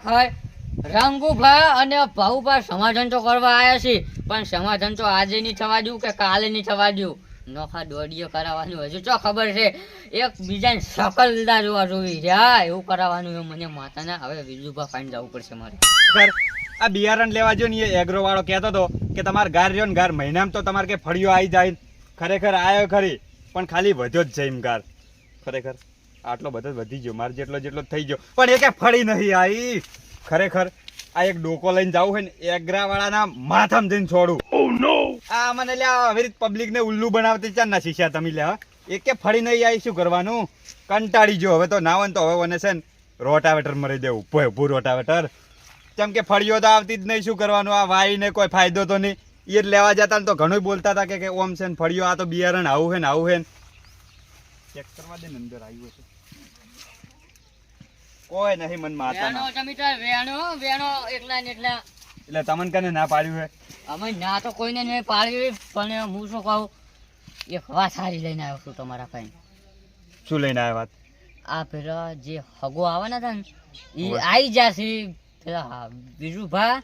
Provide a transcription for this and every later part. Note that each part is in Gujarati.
ખર રંગુભા અને ભાઉભા સમાધાન તો કરવા આવ્યા છે, પણ સમાધાન તો આજે નહીં થવા દઉં કે કાલે નહીં થવા દઉં. નોખા દોડીઓ કરાવવાનું હજુ તો ખબર છે, એક બીજાને શકલદાર જોવા જોવી છે. હા, એવું કરાવવાનું એ મને માતાના. હવે વિજુભા ફાઈન જવું પડશે મારે. આ બિયારણ લેવા જો ને એ એગ્રો વાળો કહેતો હતો કે તમારે ગાર રહ્યો ને ગાર મહિનામાં તો તમારે કે ફળિયો આવી જાય. ખરેખર આવ્યો ખરી, પણ ખાલી વધ્યો જ છે એમ ગાર. ખરેખર આટલો બધો વધી ગયો, મારે જેટલો જેટલો થઈ ગયો, પણ એ કે ફળી નહીં આવી. ખરેખર આ એક ડોકો લઈને જવું હોય ને એગ્રા વાળાના માથામાં જઈને છોડું. આ મને લ્યા આવી રીતે પબ્લિક ને ઉલ્લુ બનાવતી ચાર ના શીખ્યા તમે લ્યા. એ કે ફળી નહીં આવી, શું કરવાનું? કંટાળી ગયો હવે તો. નાવન તો હવે મને છે ને રોટાવેટર મરી દેવું, ભૂ રોટાવેટર. કેમ કે ફળીઓ તો આવતી જ નહીં, શું કરવાનું? આ વાઈને કોઈ ફાયદો તો નહીં. એ જ લેવા જતા ને તો ઘણું બોલતા હતા કે ઓમ છે ને ફળીઓ, આ તો બિયારણ આવું હે ને આવું હે ને. ચેક કરવા દે ને અંદર આવ્યું છે કોઈ નહીં મન માતા. વેણો એકલા ને એકલા. એટલે તમને કને ના પાડ્યું હે? અમે ના તો કોઈને નહીં પાડ્યું, પણ હું શું કહું, એક વાત સારી લઈને આવ્યો છું તમારા પાસે. શું લઈને આવ્યા વાત? આ પેલા જે હગો આવવાના હતા ને એ આવી જશે. પેલા વિજુભા,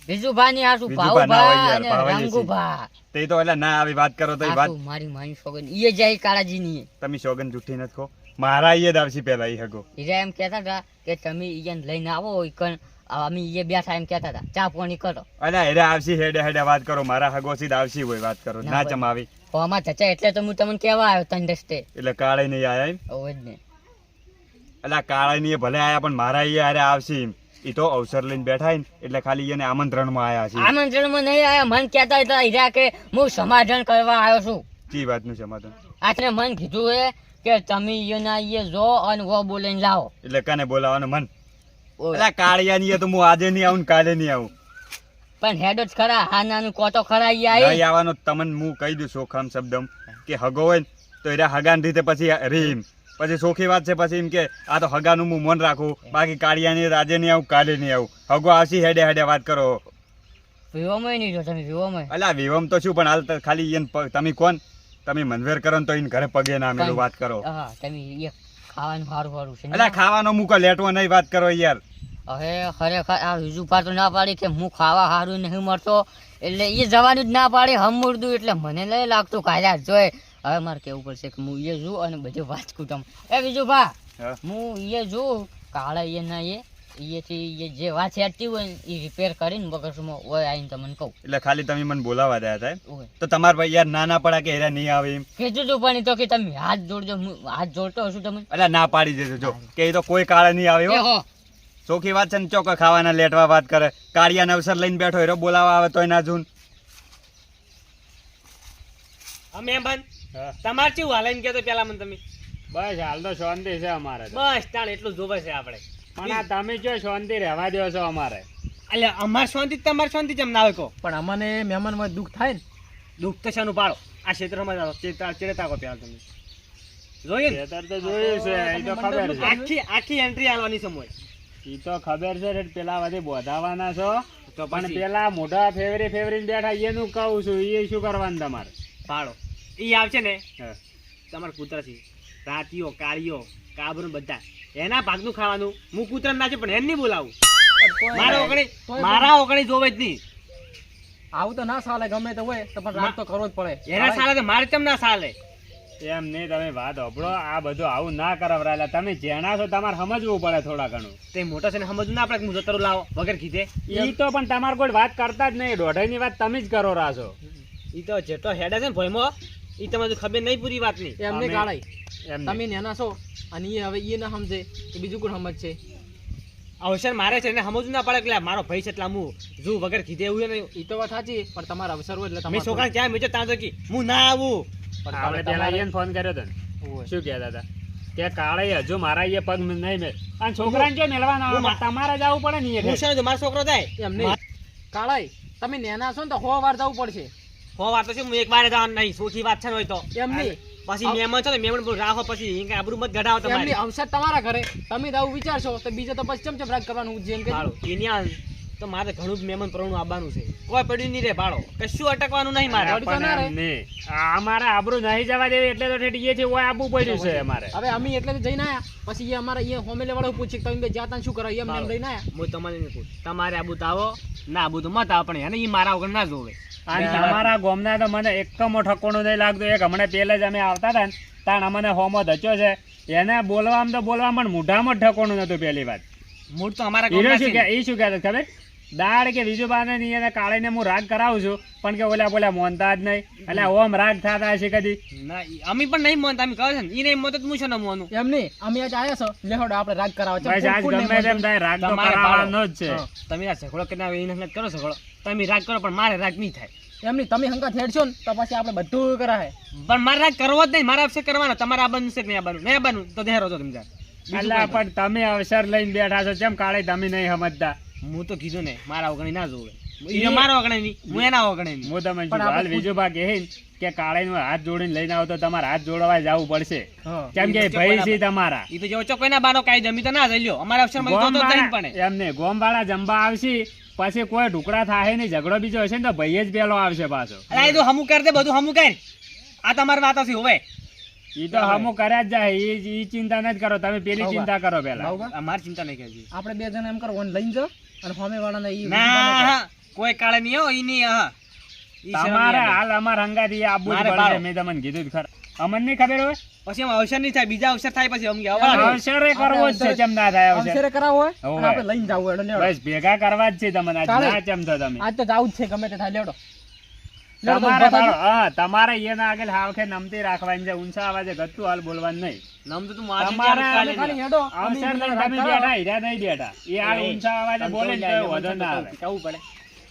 વિજુભા ની આસુ ભાઉભા અને રંગુભા. તે તો એટલે ના આવી વાત કરો તો વાત. મારી માની સોગન ઈ જાય કાળાજી ની. તમે સોગન જુઠ્ઠી નથી ખો. મારા ઈ જ આવશે પેલા ઈ હગો. ઈરા એમ કહેતા હતા કે તમે ઈયન લઈને આવો, ઈકન અમે ઈએ બેઠા એમ કહેતા હતા, ચા પાણી કરો. અલા હેડે આવશે, હેડે હેડે વાત કરો. મારા હગો સીધ આવશે હોય વાત કરો. ના ચમાવી હોમાં ચચા, એટલે તો હું તમને કહેવા આવ્યો તન રસ્તે. એટલે કાળે નહીં આયા એમ? ઓજ ને. અલા કાળે નહીં ભલે આયા, પણ મારા ઈ હારે આવશે એમ. ઈ તો અવસર લઈને બેઠા ને એટલે ખાલી એને આમંત્રણમાં આયા છે. આમંત્રણમાં નહીં આયા, મન કહેતા હતા હીરા કે હું સમાધાન કરવા આવ્યો છું. કી વાતનું સમાધાન? આટલે મન કીધું હે કે તમે ઈયોના ઈએ જો અને વો બોલીને લાવો. એટલે કને બોલાવાનું મન? અલા કાળિયા ની તો હું આજે નહીં આવું ને કાલે નહીં આવું. પણ હેડ જ ખરા, હા નાનું કોતો ખરા ઈ આઈ. નહીં આવવાનો તમને હું કહી દઉં સોખામ શબ્દમ કે હગો હોય ને તો એરા હગાન રીતે પછી રીમ. પછી સોખી વાત છે પછી એમ કે આ તો હગાનું હું મન રાખું, બાકી કાળિયાની આજે નહીં આવું કાલે નહીં આવું. હગો આવશે હેડે હેડે વાત કરો. વિવોમાં નહીં જો તમે વિવોમાં. અલા વિવમ તો શું, પણ હાલ તો ખાલી ઈયન તમે કોણ? તમે મનવેર કરો ને તો એને ઘરે પગે ના મેલું વાત કરો. હા, તમે એ ખાવાનું સારું સારું છે. અલા ખાવાનો મૂકો, લેટવો નહીં વાત કરો યાર. હવે ખરેખર આ વિજુભા તો ના પાડી કે હું ખાવા સારું નહીં મળતો, એટલે એ જવાનું જ ના પાડે હમુરદું. એટલે મને નહીં લાગતું કાલ્યા જોઈ. હવે મારે કેવું પડશે કે હું એ જોઉં અને બધું વાંચકું તમે. એ વિજુભા, હું એ જોઉં કાળા એ ના એથી જે વાત હેઠતી હોય ને એ રિપેર કરીને બગસમાં હોય આવીને તમને કહું. એટલે ખાલી તમે મને બોલાવા રહ્યા હતા તો તમારે ભાઈ યાર ના ના પડ્યા કે હેરા નહીં આવે એમ કીધું તું, પણ તો કે તમે હાથ જોડજો. હું હાથ જોડતો હશું તમે? એટલે ના પાડી દેજો જો કે એ તો કોઈ કાળે નહીં આવે હો. ચોખ્ખી વાત છે ને. ચોખ્ખા ખાવાના લેટવા વાત કરે. કાળિયાને અવસર લઈને બેઠો એરો બોલાવા આવે તોય ના જૂન. અમે બન તમાર કેવું હાલ એમ કેતો પેલા મને તમે? બસ હાલ તો શાંતિ છે અમારે. બસ તાણ એટલું જોવે છે આપણે. પણ આ તમે જો શાંતિ રહેવા દો છો અમારે. એટલે અમાર શાંતિ તમાર શાંતિ કેમ ના હોય કો? પણ અમને મહેમાનમાં દુઃખ થાય ને. દુઃખ તો શાનું પાડો? આ ક્ષેત્રમાં ચેડતા કો પેલા તમે જોઈએ ને? ખેતર તો જોયું છે, એ તો ખબર છે. આખી આખી એન્ટ્રી આલવાની છે મોય. એ તો ખબર છે. પેલા બધે બોધાવાના છો તો પણ પેલા મોઢા ફેવરીને બેઠા એનું કહું છું, એ શું કરવાનું તમારે? પાડો ઈ આવશે ને તમારે કૂતરા છે, રાતીઓ કાળીઓ કાબરું બધા એના ભાગનું ખાવાનું. હું કૂતરા ના છે પણ એને નહીં બોલાવું. મારા ઓગણી જોવે જ નહીં. આવું તો ના ચાલે, ગમે તો હોય તો પણ રાત તો કરવો જ પડે. એના સાલે તો મારે કેમ ના ચાલે? એમ નહીં, તમે વાત હોભળો. આ બધું આવું ના કરાવરાયેલા. તમે જેણા છો તમારે સમજવું પડે થોડા ઘણું. તે મોટા છે ને સમજવું ના આપણે હું જતરો લાવો વગર કીધે. ઈ તો પણ તમારે કોઈ વાત કરતા જ નહીં. દોઢાઈની વાત તમે જ કરો રહ્યા છો. ઈ તો જેટલો હેડે છે ને ભયમાં ઈ તમને ખબર નહીં પૂરી વાત ની. એમને કાળાઈ તમે નેના છો અને એ હવે એ ના સમજે તો બીજું કોણ સમજશે? અવસર મારે છે એને સમજવું ના પડે કે મારો ભાઈ છે એટલે હું જુ વગર કીધે એવું નહીં. એ તો વાત સાચી, પણ તમારા અવસર હોય એટલે મેં છોકરા ક્યાં મેં ત્યાં તો હું ના આવું. આપણે પેલા એને ફોન કર્યો હતો ને, શું કહેતા હતા કે કાળે હજુ મારા એ પગ નહીં મેં અને છોકરાને જે મેળવાના તમારે જ આવવું પડે ને. હું છે મારો છોકરો થાય એમને કાળાઈ તમે નેના છો ને તો 100 વાર જવું પડશે. 100 વાર તો છે, હું એક વાર જવાનું નહીં. સોખી વાત છે ને હોય તો એમ નહીં. પછી મહેમાન છો ને મહેમાન રાખો, પછી આબરૂ મત ગઢાવો તમારે. અવસર તમારા ઘરે તમે તો આવું વિચારશો તો બીજે તો પછી ચમચમ રાગ કરવાનું જેમ કે તો મારે ઘણું જ મહેમાન પરણું આવવાનું છે. કોઈ પડ્યું નહીં રે ભાડો, કશું અટકવાનું નહીં મારે. અરે, પણ ના રે. એમ નહીં. આ અમારે આબરૂ નહીં જવા દેવી એટલે તો ઠેઠ ઈએથી ઓય આવવું પડ્યું છે અમારે. હવે અમે એટલે તો જઈને આયા પછી એ અમારે અહીંયા હોમેલે વાળો પૂછે કે તમે બે જાતા શું કરો એમ એમ લઈને આયા. હું તમને નહીં કહું. તમારે આબુ તો આવો, ના આબુ તો મત આવો, પણ એને ઈ મારા વગર ના જોવે. અને અમારા ગામના તો મને એકમો ઠકોણું નહીં લાગતું. એક હમણાં પહેલા જ અમે આવતા હતા ને તાણ અમને હોમો ધચ્યો છે. એને બોલવામાં તો બોલવામાં પણ મોઢામાં જ ઠકોણું નતું પહેલી વાત. મૂળ તો અમારા હીરો ગામના શું છે કે ઈ શું કહેતો ખબર? દાળ કે બીજું બાને નહીં એને કાળીને હું રાગ કરાવું છું પણ કે ઓલા બોલા મોનતા જ નહીં. એટલે ઓમ રાગ થતા હશે કદી. ના, અમે પણ નહીં માનતા. અમે કહે છે ને ઈ નહીં માનતો તો હું શું ન માનું? એમ નહીં અમે આજ આયા છો લેહોડો આપણે રાગ કરાવો છે. બસ આજ કોણ નહીં ગમે તેમ માનતું? થાય રાગ તો તમારે કરાવવાનો જ છે. હા, તમે આ ઝઘડો કરીને આવે એને હંગાત કરો ઝઘડો. તમે રાગ કરો પણ મારે રાગ નહીં થાય. એમ નહીં તમે હંકા થેડશો ને તો પછી આપણે બધું કરાય. પણ મારે રાગ કરવો જ નહીં. મારે અવસર કરવાનો. તમારે આવવાનું છે કે નહીં આવવાનું? નહીં આવવાનું તો ધ્યાન રાખજો તમે તાર. બીજું અલ્લા કોઈ પણ તમે અવસર લઈને બેઠા છો કેમ કાળે તમે નહીં સમજતા? નહીં. હું તો કીધું ને મારા વગર ના જોવે. ઈ મારા વગર નહીં, હું એના વગર નહીં. હું તમને પણ શું હાલ આપણે બીજું ભાગ એ કે કાળીનો હાથ જોડીને લઈને આવો તો તમારે હાથ જોડવા જવું પડશે. હા. કેમ કે ઈ તો ભાઈ બરાબર. છે તમારા. ઈ તો જેવો ચોખ્ખો ના બાનો કાયદો અમે તો ના જઈ લ્યો. અમારા અવસર માં તો જઈને પણ એમને ગોમવાળા જંબા આવશે પછી કોઈ ઢુકડા થાય નહીં ઝઘડો બીજો હશે ને તો ભાઈ જ પેલો આવશે પાછો. અલા, એ તો હમું કર દે, બધું હમું કર. આ તમારી વાત હશે હવે. ઈ તો હમું કર્યા જ જાય. ઈ ચિંતા નથી કરો તમે પેલી ચિંતા કરો પેલા. બાઉબા, અમારી ચિંતા નહીં કરવી. આપણે બે જણા એમ કરો ઓન લઈને જાઓ અને હોમે વાળાને ઈ ના, કોઈ કાળે નહીં હો, ઈ નહીં. હા, ઈ શરમ તમારે નહીં આવે. હાલ અમાર હંગાથી આબુ જ મારે પડશે. બાળો. મેં તમને કીધું જ ખરા. અમને નહીં ખબર હોય પછી એમાં અવસર નહીં થાય, બીજા અવસર થાય પછી અમને આવવાનું. અવસરે કરવો જ છે ચમ ના થાય અવસર. અવસરે કરાવો હોય હોવે. અને આપણે લઈને જાવું એટલે લેવડો. બસ ભેગા કરવા જ છે તમને આજ કાલે. ના ચમતો તમે આજ તો જાવું જ છે ગમે તે થાય લેવડો. લેવડો તો તમારે ઊભા બાળો, થાજો. હા તમારે એના આગળ હાવખે નમતી રાખવાની છે. ઊંચા અવાજે ગતું હાલ બોલવાનું નહીં. નામ તો તું મારી તમારે ચાલ તમે કાલે ખાલી નહીં. હેડો અવસર અમે લઈને રાગ તમે કરાવો. બેઠા હીરા નહીં બેઠા. એ હાલ ઊંચા અવાજે બોલે ને તો વધુ ના આવે. કેવું પડે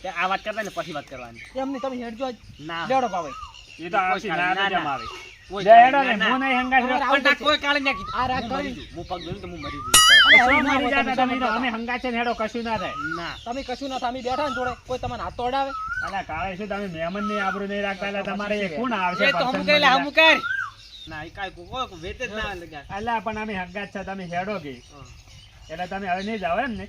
કે આ વાત કરતા ને પછી વાત કરવાની. એમ નહીં તમે હેડજો આજ. ના, લેવડો પાવે. એ તો આવશે ના તો જમ આવે. કોઈ લે હેડો કાળે ને, ના, હું નહીં હંગાત ના. રહ્યો. પણ ના, કોઈ કાળે ના કીધું. આ રાગ હું મરી કરી. જઉં. હું પગ ધોઈને તો હું મરી જઉં. અરે, શું એવું ના મરી હોય, જાતા તમે તમે તો? સમજતા. અમે હંગાત છે ને હેડો કશું ના થાય. ના, તમે કશું ના થાય અમે બેઠા ને જોડે કોઈ તમને હાથ તોડાવે. અલા કાળે શું તમે મહેમાન ની આબરૂ નહીં રાખતા? એટલે તમારે એ કોણ આવશે એ તો હમું person કરેલા, બનીને? હમું કર. ના, એ કાંઈ કોઈ વેત જ ના લગાડ. અલા પણ અમે હંગાત છે તમે હેડો કે હા. એટલે તમે હવે નહીં જાઓ એમ ને?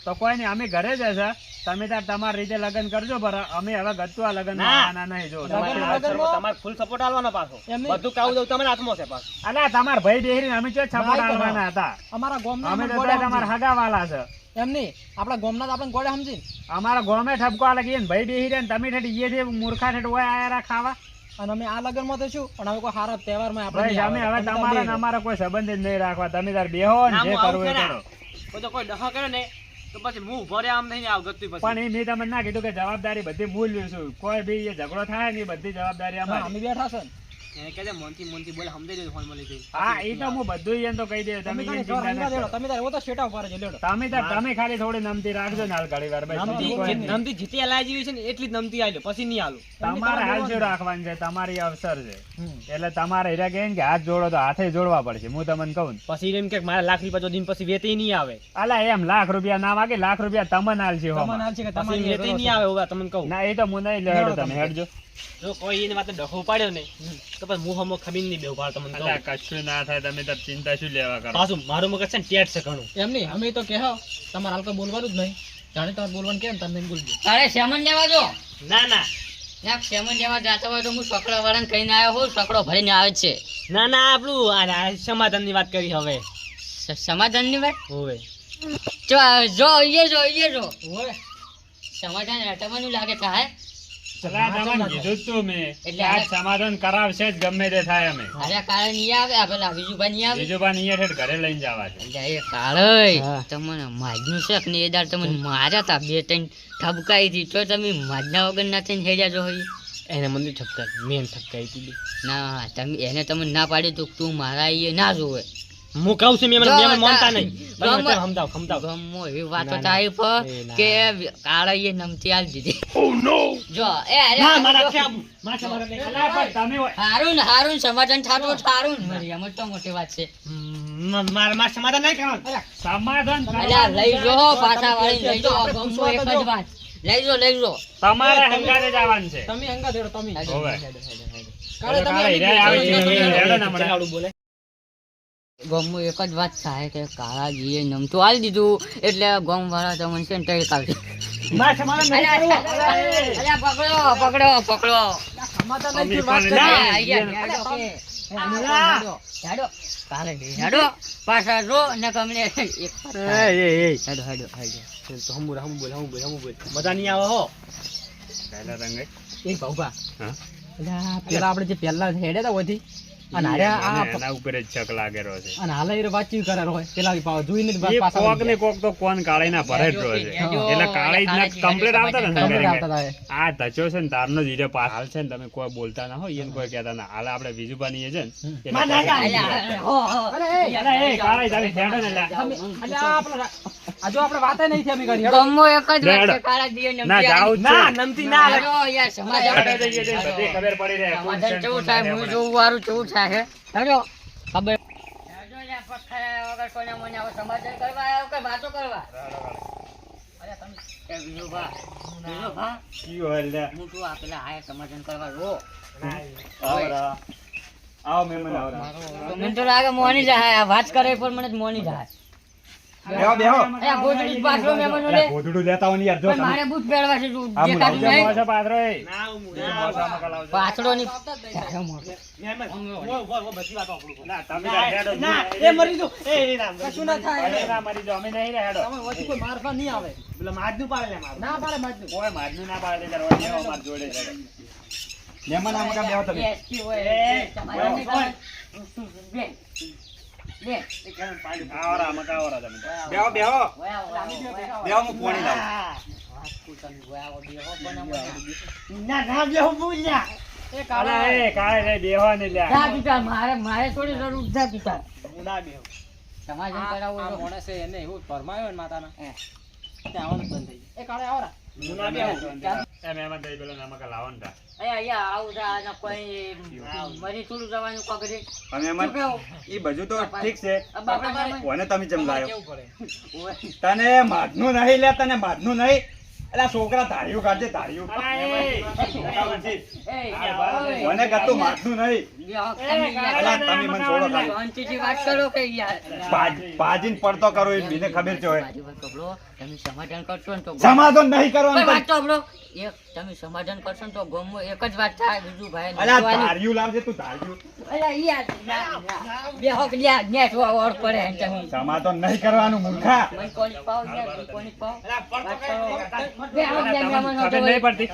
તો કોઈ નહીં, અમે ઘરે જ હશે. તમે તાર તમારી રીતે લગ્ન કરજો પર અમે હવે ગત્તુ આ લગ્ન ના. નહીં જો તમારે લગન હાથ વગરનો? સપોર્ટ, તમારે full support આલવાનો પાછો. એમ નહીં. બધું કાવું દઉં તમારા હાથમાં છે પાછું. અલા તમાર ભાઈ બેહરીને અમે ચો છપોટ ભાઈ આલવાના હતા. અમારા ગોમના અમે અમને તો ગોળે તમારા સમજી. હગાવાલા છે. એમ નહીં આપણા ગોમના તો આપણે ગોળે સમજી. અમારા ગોમે ઠપકો આલે કે એને ભાઈ બેહી રહ્યા ને તમે ઠેઠ ઈએ થી મૂર્ખા ઠેઠ ઓય આયા ખાવા. અને અમે આ લગનમાં તો શું પણ હવે કોઈ સારા તહેવારમાં આપણે ભાઈ નહીં અમે આવે. હવે તમે તાર તમારા ને બે અમારા કોઈ સંબંધ જ નહીં રાખવા. તમે તાર બેહો ને ના, જે હું આવું કરવું એ ખરા. કરો. પછી કોઈ ડખો કરે ને તો પછી હું ઉભો રહ્યા આમ નહીં આવ ગતું પછી. પણ એ મેં તમને ના કીધું કે જવાબદારી બધી મૂળ છું. કોઈ બી એ ઝઘડો થાય ને એ બધી જવાબદારી હા, અમારી. અમે બેઠા છે ને. એને કહે છે મોનથી બોલે સમજાઈ દેજો ફોન મળી જાય. હા એ તો હું બધું એને તો કહી દઉં. તમે તમે તારે એની ઘર ચિંતા હંગા ના દેડો. કરો. તમે તારે એવો તો શેટા ઉપર જ લેડો. તમે ખાલી થોડી નમતી રાખજો ને હાલ ઘડી વાર. બસ નમતી બીજું કોઈ નહીં. નમતી જીતી આલા જેવી છે ને એટલી જ નમતી આલ્યો પછી નહીં આલું. તમારે હાલ શું રાખવાનું છે? તમારી અવસર છે હમ. એટલે તમારે હીરા કહે ને કે હાથ જોડો તો હાથે જોડવા પડશે. હું તમને કહું ને. પછી એમ કે મારા લાખ રૂપિયા દિન પછી વેતી નહીં આવે. અલા એમ લાખ રૂપિયા ના માગે, લાખ રૂપિયા તમને હાલશે તમને હોમાં. હાલ છે કે પછી તમારી વેતી નહીં આવે હવે તમને કહું. ના એ તો હું નહીં લેડો. તમે હેડજો. જો કોઈ એને માથે ડખો પાડ્યો ને તો પછી હું હમો ખમીને નહીં બેહું તમને કહું. અલા કશું ના થાય. તમે તાર ચિંતા શું લેવા કરો? પાછું મારું મગજ છે ને ટેટ છે ઘણું. એમ નહીં અમે તો કહો તમારે હાલ કોઈ બોલવાનું જ નહીં. જાણે તમારે બોલવાનું કેમ તમે એમ બોલજો. અરે સેમન લેવા જો. ના ના ના સેમન લેવા જાતા હોય તો હું સકડો વાળાને કહીને આવ્યો હું સકડો ભરીને આવે જ છે. ના ના આપણું આ સમાધાનની વાત કરી હવે. સમાધાનની વાત હોવે. જો જો ઈએ જો ઓય સમાધાન હટવાનું લાગે છે હે. અલા તમને કીધું જ તું મેં એટલે કે આજ સમાધાન કરાવશે જ ગમે તે થાય અમે. અરે કાળે નહીં આવે આ પેલા વિજુભાઈ નહીં આવે. બીજું પણ અહીંયા ઠેઠ ઘરે લઈને જવા છે. એટલે એ કાળય હા. તમને માજનું શેક ને એ દાડ તમને માર્યા તા બે ત્રણ ઠપકાઈ હતી તો તમે માજના વગર ના થઈને હેડ્યા જો હોય. એને મને ઠપકાઈ મેન ઠપકાઈ હતી. ના તમે એને તમે ના પાડી તો તું મારા એ ના જોવે. હું કહું છું મેં જો મને માનતા નહીં. ગમ- તમે સમજાવ સમજાવ. ગમો એવી વાતો ના, ના. થાય પર એ ના. કે કાળા એ નમતી આલ દીધી. જો એ અરે ના મારા જો. છે આબુ. મારા છે મારા નહીં. અલા પણ તમે હારું સમાધાન થાતું સારું ને એમ જ તો મોટી વાત છે. મારા સમાધાન નહીં કરવાનું. સમાધાન અલ્યા લઈ જો કરવાનું. પાછા વાળી લઈ જો ગમો એક જ વાત લઈ જો તમારે હંગાતે જવાનું છે. તમે હંગા દેડો તમે. હોવે. કાલે તમે કાલે હીરા આવે છે. આવી હેડો ને ચલાવડું હમણાં. બોલે. ગામમાં એક જ વાત થાય કે કાળાજીએ નમતું આલી દીધું એટલે ગામવાળા તમને છે ને ટેક આવશે. અલ્યા પકડો પકડો. સમાધાન નહીં અમીર વાત પણ કરી. ના. હેડો કે. હેડો. કાલે હેડો પાછા જો ને કમલે એક હેડો હેડો હેડો. તો હમ બોલ બધા નહીં આવે હો પહેલા રંગે એ ભાઉભા. હા? અલ્યા, પેલા આપણે જે પહેલા હેડ્યા હતા ઓયથી, અને હારે આ એના ઉપર જ છક લાગેલો છે અને હાલે એ વાતચીત કરેલો હોય પેલા જોઈને જ એ પાછા કોક ને કોક તો કોણ કાળી ના ભરે જ રહ્યો છે એટલે કાળી જ ના કમ્પ્લીટ આવતા ને complete ઘરે. આવતા હતા. આ ધચો છે ને તારનો જ હીરો પાસ હાલ છે ને તમે કોઈ બોલતા ના હોય એને કોઈ કહેતા ના હાલ આપણે વિજુભાઈ છે ને એટલે અલ્યા હો હો. અલા, એ કાળી તારી ફેંડો ને લ્યા. અલ્યા, આ જો આપણે વાતે નહીં થઈ અમે કરી હેડો. ગામમાં એક જ વાત હેડો. છે કાળાજીએ નમતી ના આલી. જાવ ના નમતી ના આવે હેડો યાર સમાધાન આપણે જઈએ છીએ, બધી ખબર પડી રહે સમાધાન કેવું થાય હું જોઉં વારું કેવું થાય હેડો ખબર હેડો યાર પથ્થર વગર કોને મને આવો સમાધાન કરવા આવ્યો કે વાતો કરવા. અરે તમે એ વિનુભા કયો હાલ લે? હું તું આપેલા આયા સમાધાન કરવા રો. આવો મહેમાન આવો. તો મને તો લાગે મોની જાય આ વાત કરે પણ મને જ મોની જાય. બેહો બેહો. અલ્યા ગોદડી પાછો મહેમાનો લે. ગોધડું લેતા આવો ને યાર જો પણ તમે. મારે બૂટ પહેરવા છે તું આ દેખાતું મુલાવજો નહીં. મોસો પાથરો એ. ના હું મોસામાં કલાવજો. પાછળો ની ના, તમે તાર હેડો જ ના નહીં. એ મરી જો એ રામ કશું ના થાય. અરે ના મરી જાઓ, અમે નહીં રે હેડો. તમે ઓછી કોઈ મારવા નહીં આવે. પેલા માજનું પાડે લે મારું ના પાડે બાજુ. કોઈ મારનું ના પાડે તાર હોય ને અમાર જોડે છે. મહેમાન આમ કા બેહો તમે. બેસતી હોય. સમાધાન નહીં કરે. બે. બે. આવરા, આમાં કાં આવરા તમે તો. બેહો બેહો. વયા આવો. બેહો હું પાણી લાવું. વાત પૂછવાનું વયા આવો, બેહો પણ આમ. ના ના બે હું બોલ્યા એ કાળા અલા, એ કાળે રે બેહવા ને લ્યા. જા તું મારે થોડી જરૂર જા તું તાર. હું ના બે સમાધાન કરાવવું આ તો. માણસે એને એવું ફરમાયો ને માતાના હે. ત્યાં આવવાનું બંધ થઈ ગયું. એ કાળે આવરા. હું ના બે એ મહેમાન થઈ પેલો નામાં કાં લાવો ને તાર. અહીંયા આવું જા ને કોઈ મરી થોડું જવાનું પકડી. આ મહેમાન ઈ બધું તો ઠીક છે. બાપા મારે કોને તમે ચમ લાયો? કેવું પડે. ઓય. તને માધનું નહીં લે, તને માધનું નહીં. અલા છોકરા ધાર્યું કાઢજે ધાર્યું. અલા, એ. એ કોને કતું માધનું નહીં. અલા તમે મને છોડો ખાલી. શાંતિથી વાત કરો કે યાર. બાજીને પડતો કરો એ બીને ખબર છે હોય. બાજુ વાત કપડો, તમે સમાધાન કરશો ને તો સમાધાન નહીં કોઈ કરવાનું. વાત તો સાંભળો. એક તમે સમાધાન કરશો ને તો ગામમાં એક જ વાત થાય બીજું ભાઈ અલા નોંધવાની. ધાર્યું લાવજે તું ધાર્યું. અલા યાર ના. બે હોક લ્યા નેટ ઓર પડે હે તમે. સમાધાન નહીં કરવાનું મૂર્ખા. મને કોની પાવ યાર મને કોની પાવ. વાત કરો. બે હોક લ્યા મહેમાનો ખબર તો નહીં પડતી.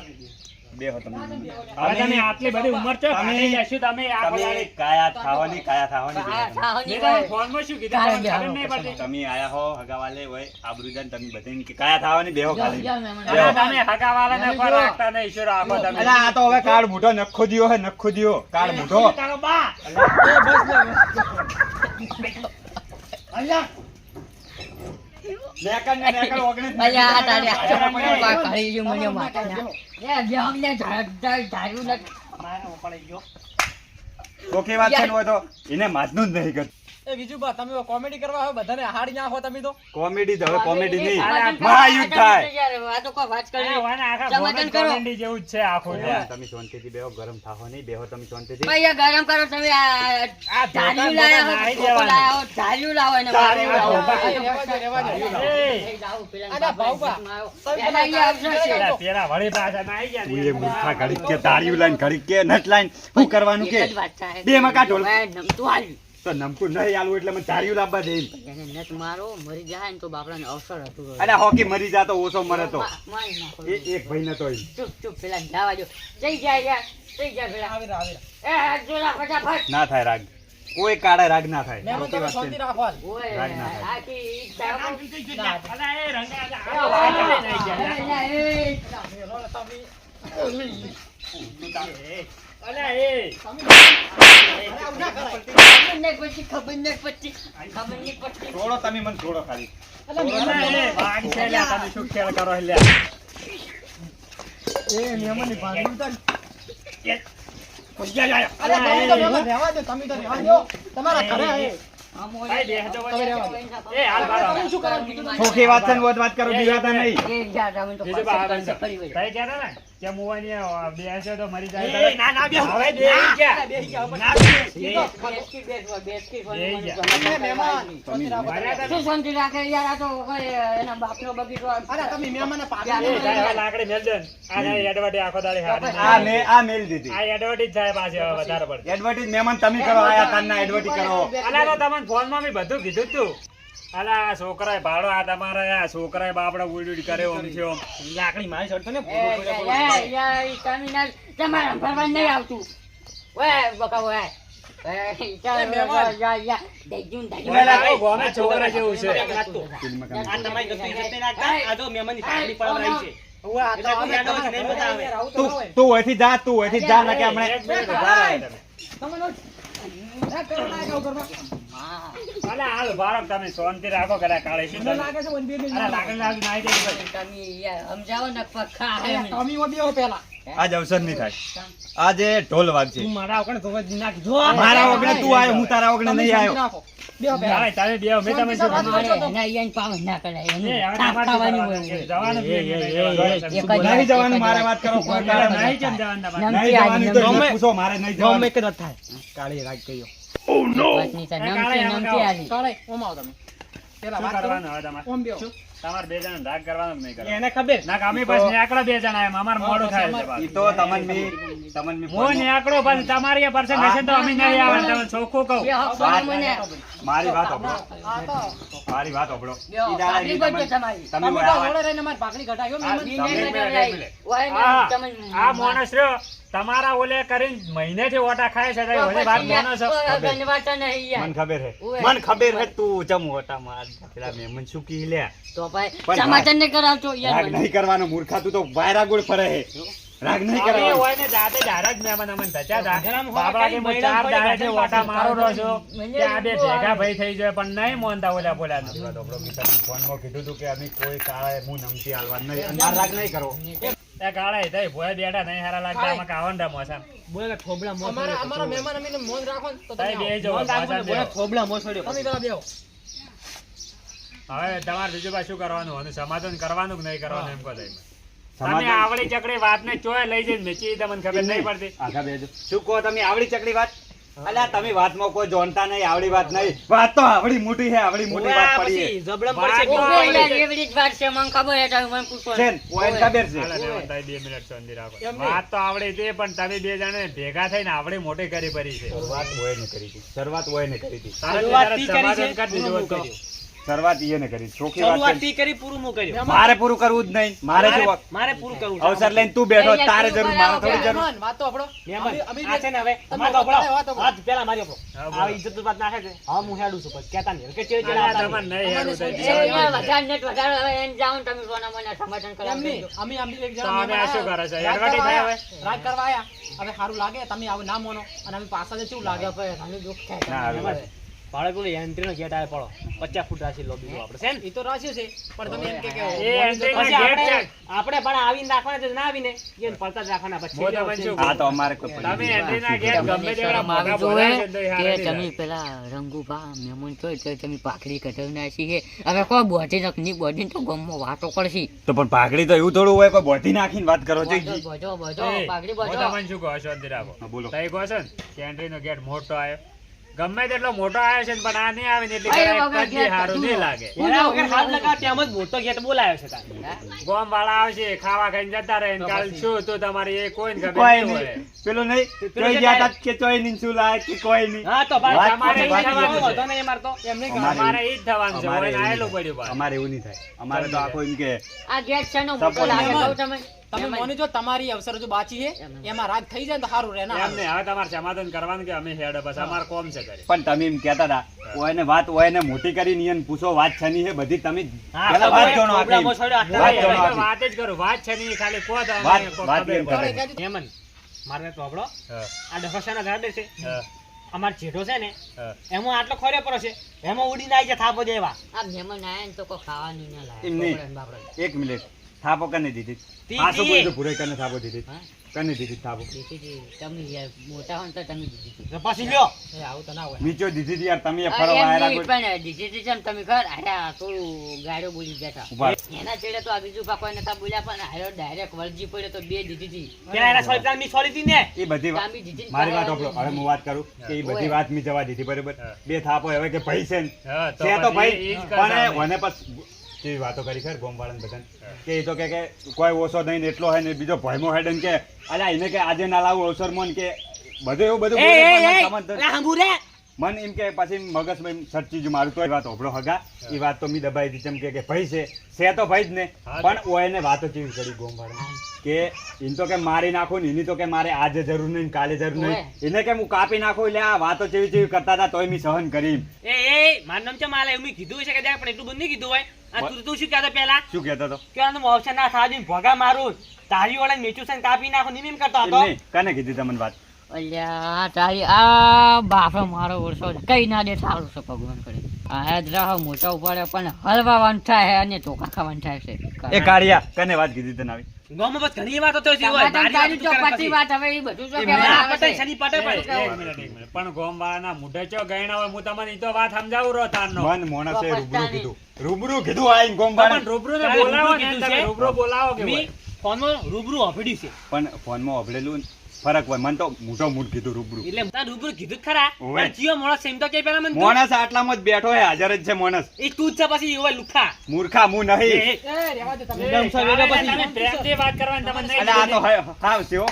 બેહો તમે. હવે તમે આટલી બધી ઉંમર છો, કાઢી લેશું તમે આ તમે બોલાવી. કાયા થાવાની હા, બેહો. હા, ની મેં વાત. તમને ફોનમાં શું કીધું? તમને ખબર નહીં પડતી. તમે આયા હો હગાવાલે હોય આબરૂદાન તમે બધાને કે કાયા થાવાની બેહો જાઓ, ખાલી. જાઓ મહેમાનો. બેહો. અલા, તમે હગાવાલાને કોઈ રાખતા નહીં, ઈશ્વર આપો તમે. અલા આ તો હવે કાળ મૂઢો નખો દિયો હે નખો દિયો કાળ મૂઢો. તારો બા નેકર ને નેકર ઓગણીસ અલ્યા આ તારી નેકર આંખો નેકર પર કાઢી ગયું મને માથાના. એ બે હોક લ્યા ધાર્યું નથી. મારો પડી ગયો ઓકે વાત છે ને હોય તો એને માધનું જ નહીં કરતું. એ બીજું બા તમે કોમેડી કરવા હોય બધાને હાડી નાખો તમે તો. કોમેડી તો હવે કોમેડી નહીં અલા, મહાયુદ્ધ થાય. યાર, આ તો કોઈ વાત કરી. અરે, વાના આખા સમાધાન ગોમત કરો. કોમેડી જેવું જ છે આખું. અલા, તમે શાંતિથી બેહો ગરમ થાહો નહીં બેહો તમે શાંતિથી. ભાઈ ગરમ કરો તમે આ ધાર્યું ધોકા લાયા નાહી હો, દેવાના. ધોકો લાયા હો, ધાર્યું લાવો એને ધાર્યું મારો. લાવો. એ રહેવા દે, રહેવા દે. એ, એ લાવો, પેલાને અલા, બાપાને બાપા. જીતમાં આવ્યો. એલા, ઈ આવશે છે. પેલા પેલા વળી પાછા નાહી ગયા ને. તું એ મૂર્ખા ઘડીક કે તાળીયું લાઈન ઘડીક કે નટ લાઈન શું કરવાનું કે એક જ વાત થાય. બે માં કાઢો. ભાઈ, નમતું હાલ્યું. તો નમતું નહીં આલું એટલે મને તાળીયું લાવવા દે. એને નટ મારો મરી જાય ને તો બાપડાને અવસર હતું. અલ્યા હોકી મરી જાતો ઓછો મરે તો મારી નાખો. એક ભાઈ નતો ઈ. ચૂપ ચૂપ પેલા જવા દો. જઈ જાય યાર, જઈ જાય પેલા. આવીરા, આવીરા. એ હાથ જોડા ફટાફટ. ના થાય રાગ કોઈ કાળે રાગ ના થાય મહેમાન ખોટી તમે વાત શાંતિ છે. રાખો હાલ. ઓય, રાગ ના થાય. આખી ઈ સાહેબ. અલા, એ રંગા, એ આ વાહ. વાહ, નાહી ગયા. અલા, એ. મેલો ને તમે. અલા, એ. આવું ના કરાય. ખબર નહીં પડતી, ખબર નહીં પડતી, ખબર નહીં પડતી. છોડો તમે મને છોડો ખાલી. અલા, અલા, મહેમાન એ, વાઘ છે લ્યા, તમે શું ખેલ કરો લ્યા? એ મહેમાનની ભાગનું તો. અલા, અલા, તમે તો મહેમાન રહેવા દો, તમે તો રહેવા દો. તમારા ઘરે આવે. આમ ભાઈ, ઓય. બેહજો તમે ભાઈ. રહેવા દો. એ, હાલ બાર તમે શું કરો બીજું? ચોખી વાત છે ને વાત કરો બીજાતા નહીં. એ યાર, અમે તો બીજું પાછળ બહાર પાછળ ફરી વળ્યા. તઈ કહેતા ને? કેમ હોવાની આ બેસે તો મરી જાય એ, ના, ના, બેહો. હવે બેહી ગયા. ના, બેહી ગયા, હવે. ના, બેહી. બેસકી બેસવા, બેસકી બેહી મને જા. ગમે. મહેમાન તમે શું શાંતિ રાખે યાર, આ તો કોઈ એના બાપનો બગીચો અરે તમે મહેમાનને પાગલ એ જાય હવે લાકડી મેલ દે ને. આ જાય એડવર્ટી આખો દાડી હારી આ નહીં. આ મેલ દીધી આ એડવર્ટી જ થાય પાછી હવે વધારે પડતી. એડવર્ટીઝ મહેમાન તમે કરો આયા તારના એડવર્ટી કરો અલા તો તમને ફોનમાં મેં બધું કીધું જ તું. અલા આ છોકરાએ ભાડો આ તમારા આ છોકરાએ બાપડા ઉડી કરે ઓમ છે ઓમ. લાકડી મારી ચડતો ને તમારા ભરવા નહીં આવતું. ઓય બકા ઓય. આ ગોમે છોકરા જેવું છે. આ તમારી ગતિ જતે રાખતા આ જો મહેમાનની પાઘડી પડાવરાઈ છે એટલે કોઈ યાદો જ નહીં બતાવે. તું અહીંથી જા તું અહીંથી જા ના કે આપણે એક મિનિટ ઉભા રહો તમે. ના કરો ના કહો ઘરમાં અલા હાલ ઉભા રહો તમે શાંતિ રાખો ઘરે કાળે શું મને લાગે છે વન બે અલા લાકડી લાગી નાઈ દે ભાઈ. તમે યાર સમજાવો ને પક્કા હે મને. તમે ઓ બેહો પહેલા આજ અવસર નહીં થાય આજે ઢોલ વાગશે તું મારા વગર તો જ નાખી જો મારા વગણે તું આવ્યો હું તારા વગણે નહીં આવ્યો રાખો બેહો પહેલા હાલે, તમે બે મેં તમને શું કીધું? અમારે એના ઈયાને પાવન ના કરાય. એ, એને હવે તાપ તમારે ખાવાની શું હોય. કરવાનું? જવાનું જ નહીં, નહીં એક જવાનું. જ નહીં જવાનું મારે વાત કરો કોઈ નહીં કારણ નહીં કેમ જવાનું તમારે? નમતી નહીં આજી, જવાનું તો નમતી. એને પૂછો મારે નહીં ગમે જવાનું કે ન થાય કાળી રાગ કયો વાતની તો નમતી નમતી આજી. ચાલે ઓમ આવો તમે પહેલા શું વાત કરો કરવાનું હવે તમારે? ઓમ બેહો તમારે બે જણા રાગ કરવાનું કે નહીં કરવાનું? એને ખબર ના કે અમે બસ નેકળો બે જણા એમ અમારે મોડું થાય છે ઈ પાછું. તો તમને હું નેકળો પણ તમારી એ person હશે તો અમે નહીં આવવાનું, તમે ચોખ્ખું કહું. બે હક કરો મને. મારી વાત સાંભળો આ તો મારી વાત સાંભળો બેહો, ઈ દાડા ભાગી ઈ બધે તમારી. તમે તમે તો જોડે રહીને મારી ભાગડી ઘટાયો આ મહેમાન બીને તમે કદાચ એક લઈ. મિનિટ. ઓય ને આ તમે આ માણસ રહ્યો તમારા ઓલે કરીને મહિનેથી ઓટા ખાય છે તો ઓલી વાત માનો છો? ધન્યવાદ તને યાર. મને ખબર હે ઓવે. મને ખબર હે તું ચમ હોટા માર પેલા મહેમાન શું કી લે તો ભાઈ પણ સમાચાર ને કરાવજો યાર રાગ મને. નહીં કરવાનો મૂર્ખા તું તો વાયરા ગુડ ફરે હે રાગ નહીં અમે કરવાનો હોય ને જાતે જ હારા જ મહેમાન અમને ધચ્યા હતા. ગજરામાં બાબા કે હું મહિના ચાર પડે દાડેથી ઘરમાં ઓટા મારો રહ્યો છું મને કે આ બે બહુ ભેગા આવે. ભાઈ થઈ જાય પણ નહીં મોનતા ઓલા બોલ્યા નથી. ફોનમાં કીધું તું કે અમે કોઈ કાળે હું નમતી હાલવા નહીં અને માર રાગ નહીં કરો એ કાળા થઈ ભોય બેઠા નહીં હારા લાગતા આમાં કાવન રમો છે. બોલે કે થોબડા મોં અમારા અમારા મહેમાન અમીને મોન રાખો ને તો તઈ તમે બે આવો. જો મોં રાખો ને, બોલે પાછા થોબડા મોં છોડ્યો તમે પેલા બેહો હવે તમારે બીજું પાછું શું કરવાનું અને સમાધાન કરવાનું કે નહીં કરવાનું એમ કહો તમે. તમે સમાધાન- આવડી ચકડી વાતને ચોય લઈ જઈને મેચી તમને ખબર નહીં પડતી. આગા બેજો શું કહો તમે આવડી ચકડી વાત અલ્યા તમે વાતમાં કોઈ જોનતા નહીં આવડી વાત નહીં વાત તો આવડી મોટી હે આવડી મોટી વાત પડી હે પછી જબડમ વાત પડશે તો ઓવે યાર એવી જ વાત છે મને ખબર છે તમે મને પૂછો છે ને, પોઈન્ટ ખબર છે હાલો, લેવો, તઈ 2 મિનિટ શાંતિ રાખો. એમ નહીં. વાત તો આવડી હતી પણ તમે બે જણે ભેગા થઈને આવડી મોટી કરી ભરી છે. શરૂઆત હોય ને કરી હતી શરૂઆત હોય ને કરી હતી તારે શરૂઆત તારે તી કરી છે, સમાધાન કરી દીધું પૂરું હોત તો. શરૂઆત ઈએ ને કરી ચોખ્ખી વાત શરૂઆત છે. તી કરી પૂરું હું કર્યું મારે પૂરું કરવું જ નહીં મારે શું મારે પૂરું કરવું છે. અવસર લઈને તું બેઠો તારે જરૂર મારે થોડી જરૂર મહેમાન વાત તો આપણો મહેમાન, અમે આ છે ને હવે તમે અમારે તો વાત આપણો. વાત હાથ પેલા મારી આપણો. હા, બોલો. આ ઇજ્જત વાત નાખે છે હા હું હેડું છું પછી કહેતા નહીં કે ચેડે ચેડે અલા, આવતા તમારે નહીં. નહીં હેરું થઈ એ ગયું. યાર વધારે ને વધારે હવે એને જાઓ ને તમે સોના મને સમાધાન એમ કરાવી નહીં દેજો. અમે અમે એક તો જણા અમે આ શું મહેમાન કરે છે? રાગ એડવર્ટાઈઝ કરવા થાય આયા. રાગ કરવા આયા હવે સારું લાગે તમે આવું ના મોનો અને અમે પાછા જે કેવું લાગે લાગે ભાઈ ઘણું દુઃખ થાય ના, તમને. હવે ભાડે પેલો એન્ટ્રીનો ગેટ આવે પડો 50 ફૂટ રાશી લોબી આપણે છે ને એ તો રાખ્યું છે પણ તમે એમ કે એ એન્ટ્રીનો પછી ગેટ આપણે છે. આપણે પણ આવીને રાખવાના છે ના આવીને એને પડતા જ રાખવાના પછી હું તમને શું આ તો અમારે કોઈ તમે પડી એન્ટ્રીના ગેટ તમને ગમે તેવડા શરમ મોટા આવી બોલાવે જોઈએ છે તો એ કે હારા નહીં તમે થાય. પેલા રંગુભા મહેમાન છો એટલે તમે પાખડી કઢાવી નાખી છે હવે કોઈ બોધી નકની બોધી તો ગમમાં વાતો કરશી તો પણ પાઘડી તો એવું થોડું હોય કોઈ બોધી નાખીને વાત કરો છો જી. બોજો બોજો એ, પાઘડી હું બોજો તમને શું કહું શાંતિ રાખો. હા, બોલો. તઈ કહો છો ને કે એન્ટ્રીનો ગેટ મોટો આવ્યો ગમે તેટલો મોટો આવ્યો છે ને પણ આ નહીં આવે ને એટલે ભાઈ, જરાક વગર કદી ગેટ હારું નહીં લાગે. એના વગર હાથ લગાવ તેમ જ મોટો ગેટ બોલાયો છે તારે ગોમ વાળા આવશે ખાવા ખાઈને જતા રહે ને કાલ શું તો તમારી એ કોઈ ખબર કોઈ નહીં નહીં હોય. પેલું નહીં પેલું ચોઈ જે ગયા તા કે ચોઈ નહીં શું લાય કે કોઈ નહીં હા તો ભાઈ વાત તમારે વાત ઈ થવાનું વાત હતો ને એ મારતો એમને અમારે અમારે ઈ જ થવાનું છે અમારે હોય ને એવું આયેલું નહીં પડ્યું થાય. પાછું. અમારે એવું નહીં થાય અમારે તો આખો એમ કે આ ગેટ છે નો મોટો સપોર્ટ લાગે મહેમાન. કહું તમે તમે મોની જો તમારી અવસર જો બાચી છે એમાં રાગ થઈ જાય ને તો સારું રહે ના એમ નહીં, હવે તમારે સમાધાન કરવાનું કે અમે હેડે બસ અમારે કોમ છે ઘરે. પણ તમે એમ કહેતા હતા ઓયને વાત ઓયને મોટી કરીને ઈયન પૂછો વાત છની છે બધી તમે હા, પેલા તો વાત ભાઈ, જોણો આપી પ્રોગ્રામો છોડ્યો, આટલા વાત હવે જોણો તો આપી. વાત જ કરું વાત છે નહીં ખાલી કહો તો અમે વાત- કોઈ વાત ખબર એમ પડે. કરે. હેમંત મારે તો આપણો હા, આ ડફસાના ઝાડે છે હા, અમાર જેઠો છે ને હા. એમાં આટલો ખોરે પડો છે એમાં ઉડીને આવી જાય થાપો દેવા આ મહેમાન આયા ને તો કોઈ ખાવાનું ના લાગે એમ નહીં. બાપડા ને બાપડા. એક મિનિટ થાપો કને દીધી તી- પાછો તી. બોલ તો પૂરે કને થાપો દીધી હા? કને દીધી થાબો દીધી તમે યાર મોટા હો ને તો તમે દીધી પછી લ્યો એ આવું તો ના હોય નીચો દીધી હતી યાર તમે ફરવા આયા રાખો પણ દીધી છે ને તમે ઘર આયા થોડું ગાડો બોલી બેઠા ઉભા એના છેડે તો આ બીજું કોઈ નતા બોલ્યા પણ હારો ડાયરેક્ટ વળજી પડ્યો તો બે દીધી હતી પેલા એના સોરી પ્લાન મી સોરી હતી ને એ બધી વાત તામી દીધી ને મારી વાત પાડવા સાંભળો. હવે હું વાત કરું કે એ બધી ઓય. વાત મેં જવા દીધી બરોબર બે થાપો હવે કે ભાઈ છે ને હા, તો છે તો પછી ભાઈ ઈ જ કરતા પણ અમે. મને પછી કેવી વાતો કરી ખર ગોમવાળાને બધાને કે એ તો કે કોઈ ઓછો નહીં ને એટલો હે ને બીજો ભયમો હેડ ને કે અલ્યા એને કે આજે ના લાવું અવસરમાં ને કે બધું એવું બધું બોલે પણ મને સમજ તો- હાંભુ રે મન એમ કે પછી મગજમાં સચ્ચી જ મારું તો એ વાત હોભળો હગા એ વાત તો મી દબાઈ દીધી ચમ કે ભાઈ છે તો ભાઈ જ ને હા. પણ ઓયને વાતો કેવી કરી ગોમવાળા કે એને તો કે મારી નાખું ને એની તો કે મારે આજે જરૂર નહીં ને કાલે જરૂર નહીં એને કે હું કાપી નાખું એટલે આ વાતો જેવી જેવી કરતા હતા તોય મેં સહન કરી એ મારું નામ છે માલે એવું મેં કીધું છે કે દેખ પણ એટલું બધું નહીં કીધું હોય આ તું શું કહેતો પેલા શું કહેતો હતો કે આનું મોક્ષ ના થાજી ભોગા મારું તારી વળે મેચું છે ને કાપી નાખો નિમ એમ કરતો હતો એમ નહીં. કને કીધી તમને વાત અલ્યા તારી આ બાપરો મારો વર્ષો કઈ ના દે સારું છે ભગવાન કરે આ જ રહો મોટા ઉપાડે પણ હલવાવાનું થાય અને ધોકા ખાવાનું થાય છે એ કાળિયા કને વાત કીધી તને આવી ગામમાં બસ ઘણી વાતો થતી હોય તમારે મારી તારી વાતો તું કરે ચોપટી પછી. વાત હવે ઈ બધું શું એ કહેવાનું આ આવે પટાઈ છે? શનિ પટે ભાઈ એક મિનિટ. પણ ગોમવાળાના મોઢે ચો ગયણા હોય હું તમને ઈ તો વાત સમજાવું રહો તારનો. મન મોણસે તો રૂબરૂ પસ્તાની. કીધું રૂબરૂ કીધું આઈને ગોમવાળા પણ રૂબરૂને તારે બોલાવો રૂબરૂ ને, કીધું તમે છે? રૂબરૂ બોલાવો કે મી હોય. ફોનમાં રૂબરૂ અભડ્યું છે પણ ફોનમાં અભળેલું ફરક હોય મને તો મોટો મૂળ કીધું રૂબરૂ એટલે તાર રૂબરૂ કીધું જ ખરા ઓવે. પણ ચિયો માણસ છે એમ તો કે પેલા મને તું. મોણસ આટલામાં જ બેઠો હે હાજર જ છે મોણસ એ તું જ છે પછી હોય લુખા મૂર્ખા હું નહીં એ, એ રહેવા દે તમે એ, તમે પ્રેમથી વાત કરવાની તમને નહીં અને આ તો કીધું. હાવ છે હો.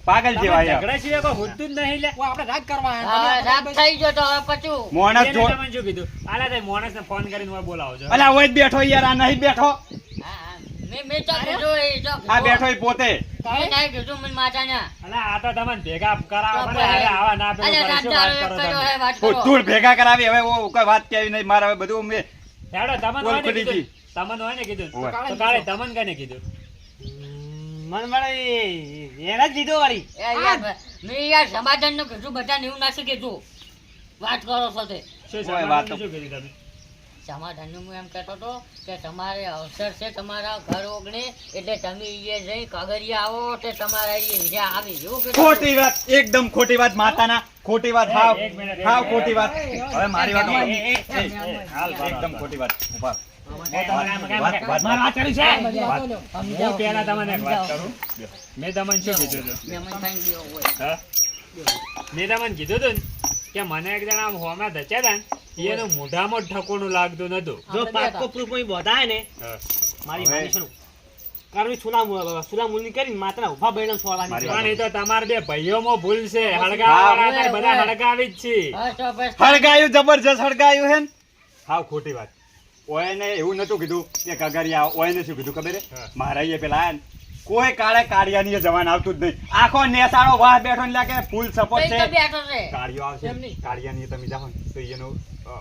પાગલ તમે જેવા યાર. ઝઘડા સિવાય કોઈ હોતું જ નહીં લે. ઓ આપણે રાગ કરવા હવે રાત થઈ ગયો તો હવે પચું મોણસ એને જો તમને શું કીધું? આલા તે માણસને ફોન કરીને હોય બોલાવો છો. અલા ઓય જ બેઠો યાર આ નહીં બેઠો હા, હા. મેં તો કીધું એ તો આ બેઠો ઈ પોતે મેં નહીં કીધું મને માતાના અલા, આ તો તમને ભેગા કરાવો તો મને. ભાઈ. અરે આવા ના પેલું અલ્યા કરે. રાત શું વાત દાડો કરો કર્યો તમે? હે, વાત કરો. ધૂળ ભેગા કરાવી હવે કોઈ વાત કેવી નહીં મારે હવે બધું મેં હેડો, તમને હોય ને બોલ કીધું. ખુલી તમને હોય ને કીધું. ઓવે. તો કાલે તમને કને કીધું? મન મળે એના જ લીધો વાળી એ યાર, મેં યાર સમાધાનનું કીધું બધાને એવું નાખી કીધું વાત કરો છો તે શું ઓય, વાત તો- સમાધાનનું શું કીધું તમે? સમાધાનનું હું એમ કહેતો હતો કે તમારે અવસર છે તમારા ઘર ઓગણે એટલે તમે અહીંયા જઈ કાગળિયા આવો તે તમારા અહીંયા આવી એવું કીધું. ખોટી વાત એકદમ ખોટી વાત માતાના ખોટી વાત હાવ એક મિનિટ, હાવ એક ખોટી વાત મિનિટ. હવે મારી વાત એ, એ, એ, હાલ, હાલ, એકદમ હાલ. ખોટી વાત ઉભા મારે વાત કરી છે હું પહેલા તમને એક વાત કરું. મેં તમને શું કીધું હતું? મહેમાન ખાઈને ગયો હોય. હા? મેં તમને કીધું હતું ને કે મને એક જણા આમ હોમાં ધચ્યા હતા ને એનું મોઢામાં જ ઠકોણું લાગતું નતું. જો પાકો પ્રૂફ માં બોધાય ને હા. મારી હવે- માની શું કારણ સુલા મુલની કરીને માત્ર ઉભા બૈણમ છોડવાની મારી પણ એ તો તમારા બે ભાઈઓમાં ભૂલ છે. હળગાવાવાળા હા, બધા ઓય. હળગાવી જ છે. બસ તો બસ. હળગાયું જબરજસ્ત હળગાયું હે ને હાવ ખોટી વાત ઓયને એવું નતું કીધું કે કગરિયા ઓયને શું કીધું ખબર હે હા. મારા અહીંયા પેલા આયા ને, કોઈ કાળે કાળિયાની જવાન આવતું જ નહીં આખો નેસાળો વાહ બેઠો ને લાગે ફૂલ સપોર્ટ કઈ તો છે બેઠો છે કાળિયો આવશે એમ નહીં. કાળિયાની તમે જાઓ ને તો એનો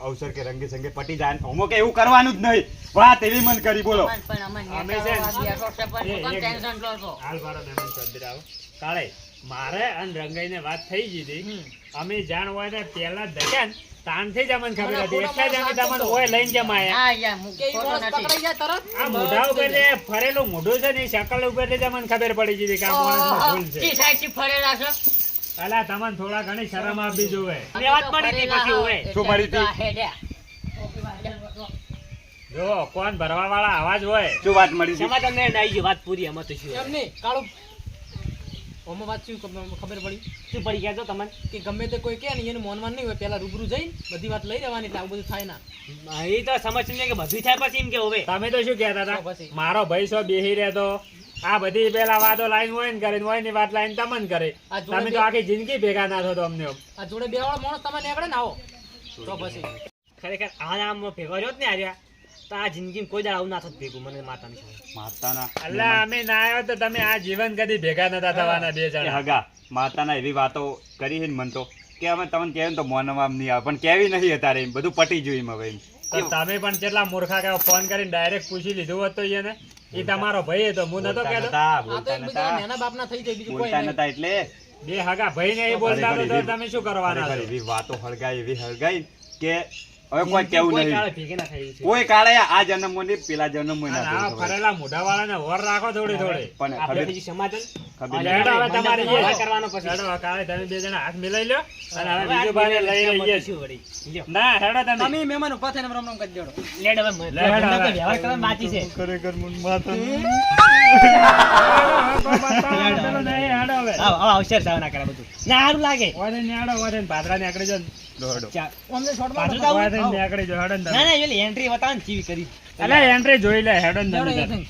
અવસર કે રંગે સંગે પટી જાય ને અમુક એવું કરવાનું જ નહીં વાત એવી મન કરી બોલો અમન પણ અમન અમે નેતા છે ને- બેઠો છે પણ એ, હું એક- ટેન્શન લો છો હાલ મારો મહેમાન ચંદ્ર આવો. કાળે મારે અને રંગાઈને વાત થઈ ગઈ હતી. અમે જાણ હોય ને પહેલા જ ધક્યા ને તાણથી જ અમને ખબર હતી. એટલે જ અમે તમને ઓય લઈને જમાયા. હા યાર હું કે ઈ ખોટો માણસ નથી પકડાઈ જાય તરત આ મોઢા ઉપર જે ફરેલું મોઢું છે ને એ શકલ ઉપર જ અમને ખબર પડી ગઈ હતી કે આ માણસનું ભૂલ છે. જી સાઈડથી ફરેલા છો અલા, તમને થોડા ઘણી શરમ આપવી જોવે. મેં વાત મળી હતી પછી હોય. શું મળી હતી? હેડ્યા જો કોણ ભરવા વાળા અવાજ હોય. શું વાત મળી હતી? સમાધાન ને આવી ગઈ વાત પૂરી એમાં તો શું એમ નહીં કાળું ઓમાં વાત શું ખબર પડી શું પડી ગયા તો તમને કે ગમે તે કોઈ કહે ને એનું મોનમાન નહીં હોય પેલા રૂબરૂ જઈને બધી વાત લઈ લેવાની એટલે આવું બધું થાય ના એ તો સમજ કે બધું થાય પછી એમ કે હવે તમે તો શું કહેતા તો હતા? પછી. મારો ભાઈ સો બેહી રહેતો. આ બધી પેલા વાતો લાઈન હોય ને કરે, હોય ની વાત લાઈન તમને કરે. આ જોડે તમે તો બે- આખી જિંદગી ભેગા ના થતો અમને. આ જોડે બે વાળો માણસ તમે નીકળે ને આવો તો પછી ખરેખર આમ ભેગો રહ્યો જ ને આર્યા તો આ જિંદગીમાં કોઈ દાડ આવું ના થત ભેગું મને માતાની સમજ માતાના અલ્લા, અમે ના આવ્યો તો તમે આ જીવન કદી ભેગા નતા થવાના બે એ જણા. હગા માતાના એવી વાતો કરી છે ને મન તો કે અમે તમને કહેવું ને તો મોનવામાં નહીં આવે પણ કેવી નહીં અત્યારે એમ બધું પટી જોયું એમ હવે એમ તો તમે પણ કેટલા મૂર્ખા કે ફોન કરીને ડાયરેક્ટ પૂછી લીધું હોત તો એને એ તમારો ભાઈ હતો, હું નતો બોલતા કહેતો. નતા, આ તો બોલતા એકબીજા નતા, નાના બાપના થઈ જાય બીજું કોઈ બોલતા નહીં નતા એટલે બે હગા ભાઈ ને એ બોલતા ખરેખર તો એવી- તમે શું કરવાના ખરેખર છો? એવી વાતો હળગાઈ એવી હળગાઈ કે હવે કોઈ કેવું કોઈ નહીં કાળે ભેગે ના થાય એવું છે. કોઈ કાળે આ જન્મમાં નહીં પેલા જન્મમાં અને ના આ થયું ખબર. ફરેલા મોઢાવાળાને વર રાખો થોડી થોડી પણ આપણે ખબર બીજું સમાધાન ખબર એટલે હેડો હવે તમારી એ હવે કરવાનો પછી. હેડો કાલે તમે બે જણા હાથ મિલાઈ લ્યો અને હવે બીજું ભાઈને લઈ લઈએ શું વળી? લ્યો. ના હેડો તમે તમે મહેમાન ઉભા થઈને રમ રમ કરી દેડો લેડ હવે લે હેડો મને તો હવે. વ્યવહાર કરવા બાકી છે. ખરેખર મને માથા પેલો નહીં, હેડો હવે આવશે સાવ ના કરે બધું ના સારું લાગે. વારે ને હેડો વારે ને ભાદરા ને આકડી જો ને. દોડો ચા. અમને શોર્ટ પાછું માં જાવું? વારે ને આકડી જો હેડો ને ના તમે ના એન્ટ્રી બતાવો ને ચીવી કરી. અલે એન્ટ્રી જોઈ લે હેડો ને દેડો તમે એ તાર. થઈને.